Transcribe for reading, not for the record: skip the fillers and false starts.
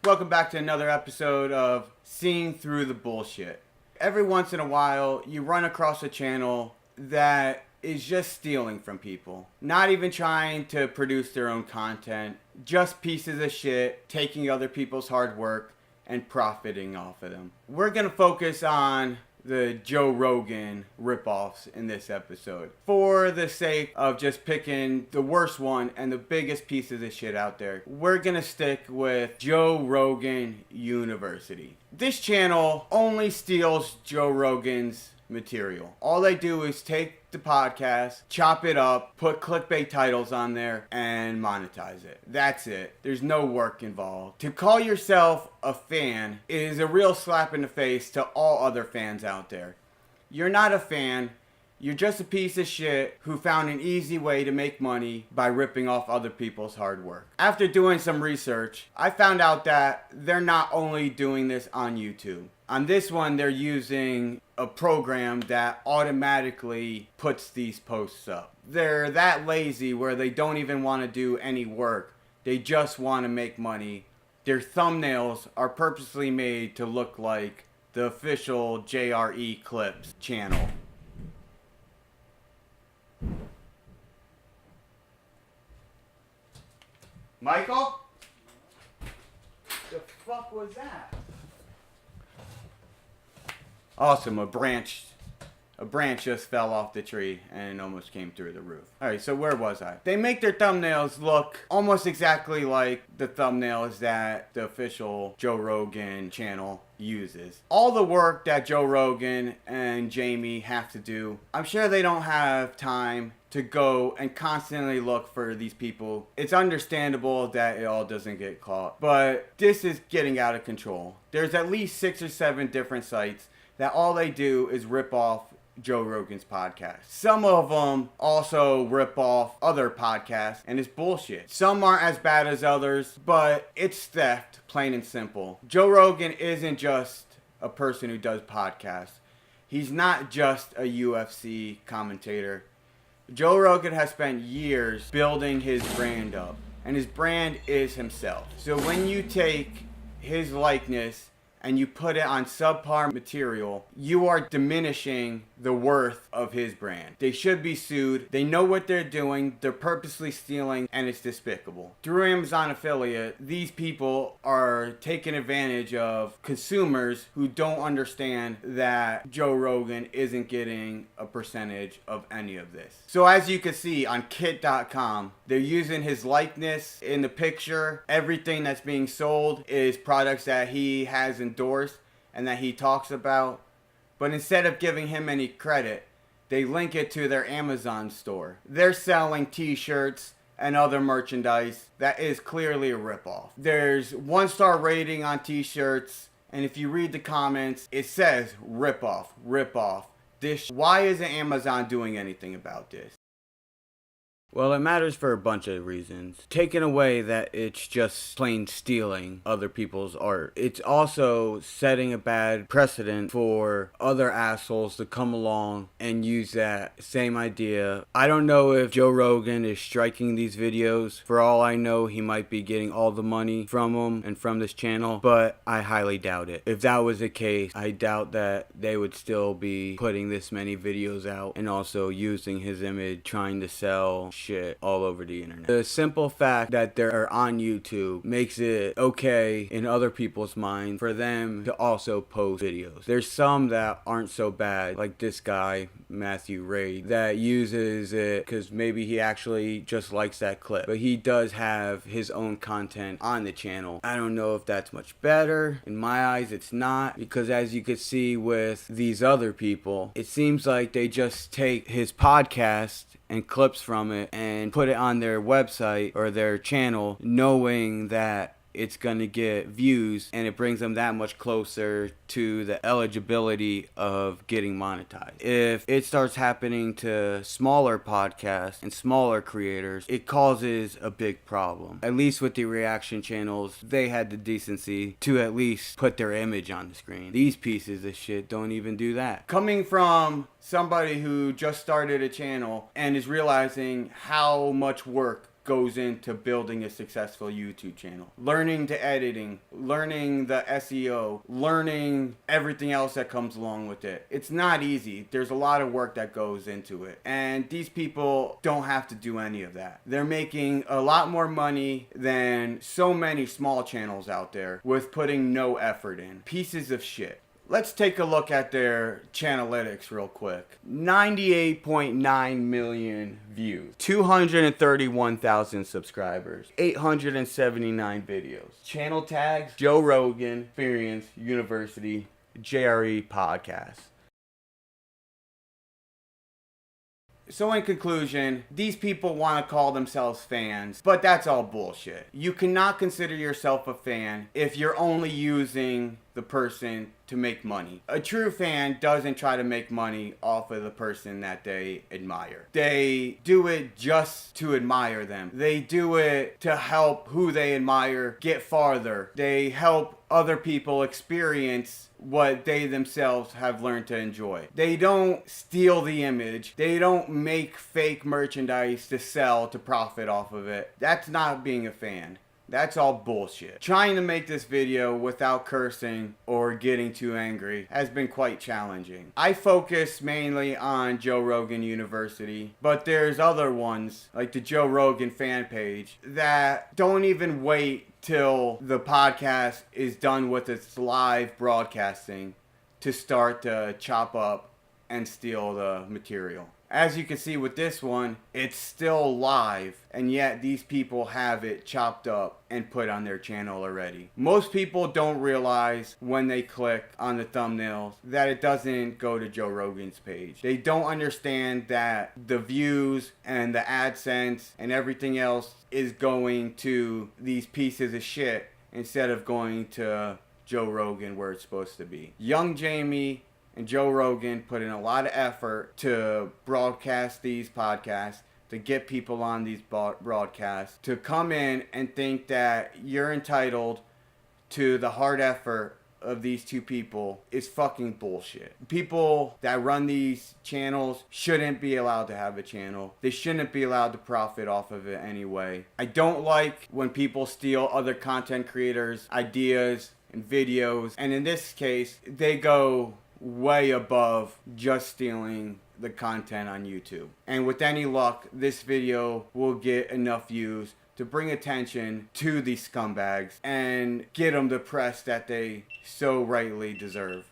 Welcome back to another episode of Seeing Through the Bullshit. Every once in a while, you run across a channel that is just stealing from people. Not even trying to produce their own content. Just pieces of shit, taking other people's hard work and profiting off of them. We're going to focus on the Joe Rogan ripoffs in this episode, for the sake of just picking the worst one and the biggest pieces of shit out there. We're gonna stick with Joe Rogan University. This channel only steals Joe Rogan's material. All they do is take the podcast, chop it up, put clickbait titles on there, and monetize it. That's it. There's no work involved. To call yourself a fan is a real slap in the face to all other fans out there. You're not a fan. You're just a piece of shit who found an easy way to make money by ripping off other people's hard work. After doing some research, I found out that they're not only doing this on YouTube. On this one, they're using a program that automatically puts these posts up. They're that lazy where they don't even want to do any work. They just want to make money. Their thumbnails are purposely made to look like the official JRE Clips channel. Michael? The fuck was that? Awesome, a branch just fell off the tree and almost came through the roof. Alright, so where was I? They make their thumbnails look almost exactly like the thumbnails that the official Joe Rogan channel uses. All the work that Joe Rogan and Jamie have to do, I'm sure they don't have time to go and constantly look for these people. It's understandable that it all doesn't get caught, but this is getting out of control. There's at least 6 or 7 different sites that all they do is rip off Joe Rogan's podcast. Some of them also rip off other podcasts, and it's bullshit. Some aren't as bad as others, but it's theft, plain and simple. Joe Rogan isn't just a person who does podcasts. He's not just a UFC commentator. Joe Rogan has spent years building his brand up, and his brand is himself. So when you take his likeness and you put it on subpar material, you are diminishing the worth of his brand. They should be sued. They know what they're doing. They're purposely stealing, and it's despicable. Through Amazon affiliate, these people are taking advantage of consumers who don't understand that Joe Rogan isn't getting a percentage of any of this. So as you can see on kit.com, they're using his likeness in the picture. Everything that's being sold is products that he has endorsed and that he talks about. But instead of giving him any credit, they link it to their Amazon store. They're selling t-shirts and other merchandise that is clearly a ripoff. There's 1-star rating on t-shirts, and if you read the comments, it says ripoff, ripoff. Why isn't Amazon doing anything about this? Well, it matters for a bunch of reasons. Taking away that it's just plain stealing other people's art. It's also setting a bad precedent for other assholes to come along and use that same idea. I don't know if Joe Rogan is striking these videos. For all I know, he might be getting all the money from them and from this channel, but I highly doubt it. If that was the case, I doubt that they would still be putting this many videos out and also using his image trying to sell shit all over the internet. The simple fact that they're on YouTube makes it okay in other people's minds for them to also post videos. There's some that aren't so bad, like this guy, Matthew Ray, that uses it because maybe he actually just likes that clip. But he does have his own content on the channel. I don't know if that's much better. In my eyes, it's not, because as you could see with these other people, it seems like they just take his podcast and clips from it and put it on their website or their channel, knowing that it's gonna get views, and it brings them that much closer to the eligibility of getting monetized. If it starts happening to smaller podcasts and smaller creators, it causes a big problem. At least with the reaction channels, they had the decency to at least put their image on the screen. These pieces of shit don't even do that. Coming from somebody who just started a channel and is realizing how much work goes into building a successful YouTube channel. Learning to editing, learning the SEO, learning everything else that comes along with it. It's not easy. There's a lot of work that goes into it. And these people don't have to do any of that. They're making a lot more money than so many small channels out there with putting no effort in. Pieces of shit. Let's take a look at their channelytics real quick. 98.9 million views, 231,000 subscribers, 879 videos. Channel tags: Joe Rogan University, JRE podcast. So in conclusion, these people want to call themselves fans, but that's all bullshit. You cannot consider yourself a fan if you're only using the person to make money. A true fan doesn't try to make money off of the person that they admire. They do it just to admire them. They do it to help who they admire get farther. They help other people experience what they themselves have learned to enjoy. They don't steal the image. They don't make fake merchandise to sell to profit off of it. That's not being a fan. That's all bullshit. Trying to make this video without cursing or getting too angry has been quite challenging. I focus mainly on Joe Rogan University, but there's other ones like the Joe Rogan fan page that don't even wait till the podcast is done with its live broadcasting to start to chop up and steal the material. As you can see with this one, it's still live, and yet these people have it chopped up and put on their channel already. Most people don't realize when they click on the thumbnails that it doesn't go to Joe Rogan's page. They don't understand that the views and the AdSense and everything else is going to these pieces of shit instead of going to Joe Rogan where it's supposed to be. Young Jamie and Joe Rogan put in a lot of effort to broadcast these podcasts, to get people on these broadcasts, to come in and think that you're entitled to the hard effort of these two people is fucking bullshit. People that run these channels shouldn't be allowed to have a channel. They shouldn't be allowed to profit off of it anyway. I don't like when people steal other content creators' ideas and videos, and in this case, they go way above just stealing the content on YouTube. And with any luck, this video will get enough views to bring attention to these scumbags and get them the press that they so rightly deserve.